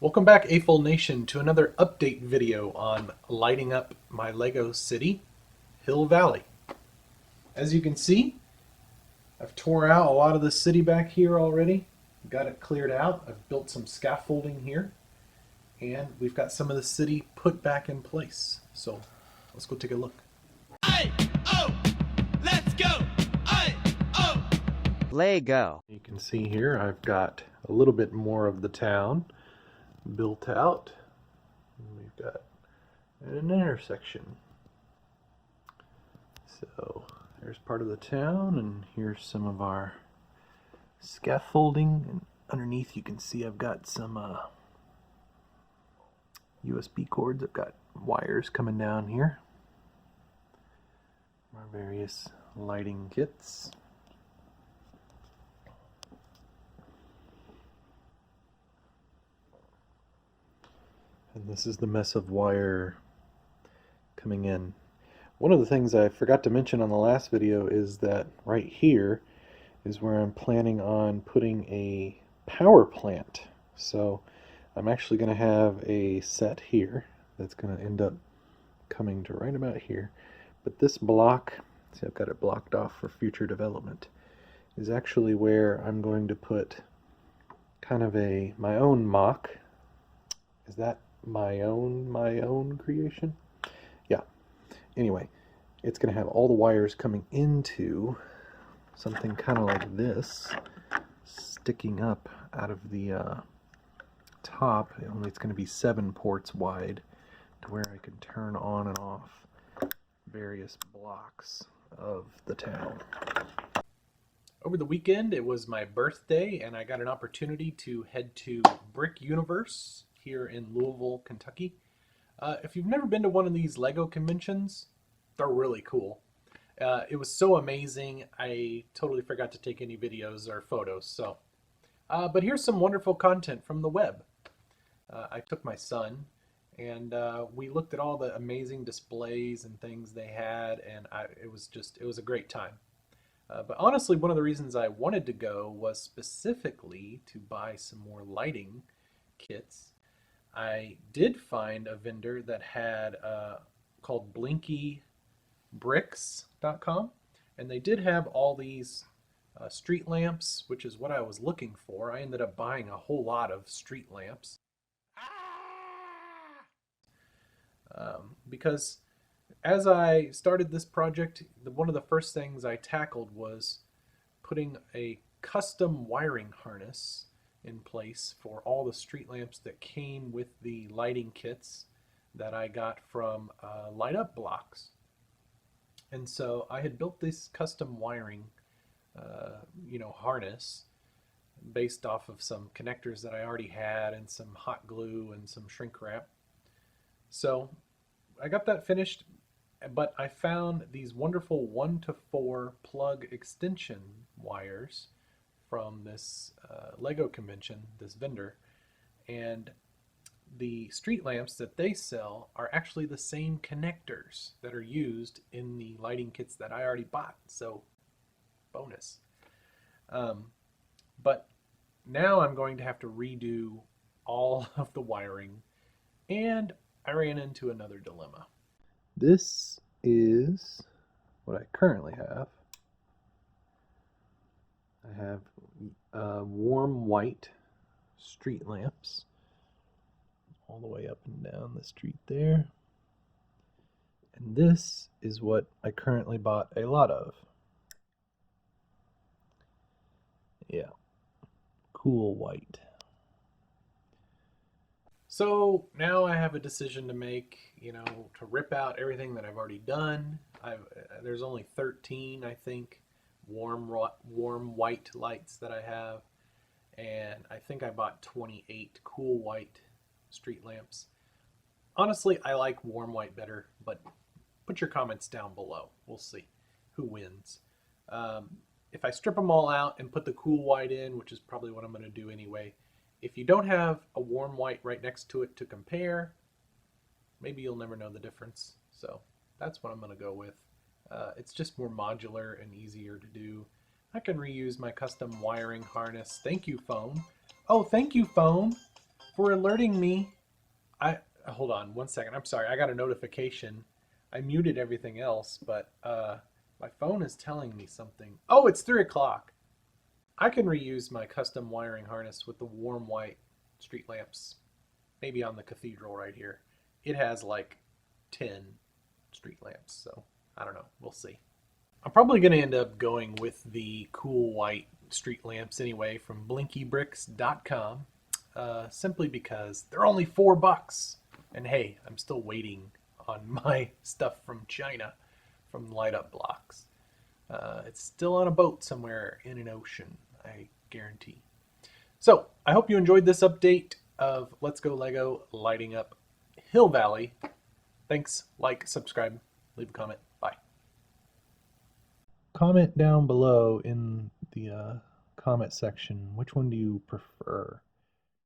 Welcome back, AFOL Nation, to another update video on lighting up my Lego city, Hill Valley. As you can see, I've tore out a lot of the city back here already, got it cleared out. I've built some scaffolding here, and we've got some of the city put back in place. So let's go take a look. Aye, oh, let's go. Aye, oh. Lego. You can see here I've got a little bit more of the town built out. We've got an intersection. So there's part of the town, and here's some of our scaffolding. And underneath you can see I've got some USB cords. I've got wires coming down here. Our various lighting kits. And this is the mess of wire coming in. One of the things I forgot to mention on the last video is that right here is where I'm planning on putting a power plant. So I'm actually going to have a set here that's going to end up coming to right about here. But this block, see, I've got it blocked off for future development, is actually where I'm going to put kind of my own mock. Is that my own creation? Yeah. Anyway, it's going to have all the wires coming into something kind of like this, sticking up out of the top. Only it's going to be 7 ports wide, to where I can turn on and off various blocks of the town. Over the weekend, it was my birthday, and I got an opportunity to head to Brick Universe here in Louisville, Kentucky. If you've never been to one of these Lego conventions, they're really cool. It was so amazing, I totally forgot to take any videos or photos. So, but here's some wonderful content from the web. I took my son, and we looked at all the amazing displays and things they had, and it was a great time. But honestly, one of the reasons I wanted to go was specifically to buy some more lighting kits. I did find a vendor that had called BlinkyBricks.com, and they did have all these street lamps, which is what I was looking for. I ended up buying a whole lot of street lamps because as I started this project, one of the first things I tackled was putting a custom wiring harness in place for all the street lamps that came with the lighting kits that I got from Light Up Blocks. And so I had built this custom wiring harness based off of some connectors that I already had and some hot glue and some shrink wrap. So I got that finished, but I found these wonderful 1-to-4 plug extension wires from this Lego convention, this vendor, and the street lamps that they sell are actually the same connectors that are used in the lighting kits that I already bought, so bonus. But now I'm going to have to redo all of the wiring, and I ran into another dilemma. This is what I currently have. I have warm white street lamps all the way up and down the street there. And this is what I currently bought a lot of. Yeah, cool white. So now I have a decision to make, to rip out everything that I've already done. There's only 13, I think, warm white lights that I have, and I think I bought 28 cool white street lamps. Honestly, I like warm white better, but put your comments down below. We'll see who wins. If I strip them all out and put the cool white in, which is probably what I'm going to do anyway, if you don't have a warm white right next to it to compare, maybe you'll never know the difference. So that's what I'm going to go with. It's just more modular and easier to do. I can reuse my custom wiring harness. Thank you, phone. Oh, thank you, phone. for alerting me. Hold on one second. I'm sorry. I got a notification. I muted everything else, but my phone is telling me something. Oh, it's 3 o'clock. I can reuse my custom wiring harness with the warm white street lamps, maybe on the cathedral right here. It has like 10 street lamps, so I don't know. We'll see. I'm probably going to end up going with the cool white street lamps anyway from blinkybricks.com, simply because they're only $4. And hey, I'm still waiting on my stuff from China, from Light Up Blocks. It's still on a boat somewhere in an ocean, I guarantee. So, I hope you enjoyed this update of Let's Go Lego lighting up Hill Valley. Thanks, like, subscribe, leave a comment. Bye. Comment down below in the comment section, which one do you prefer?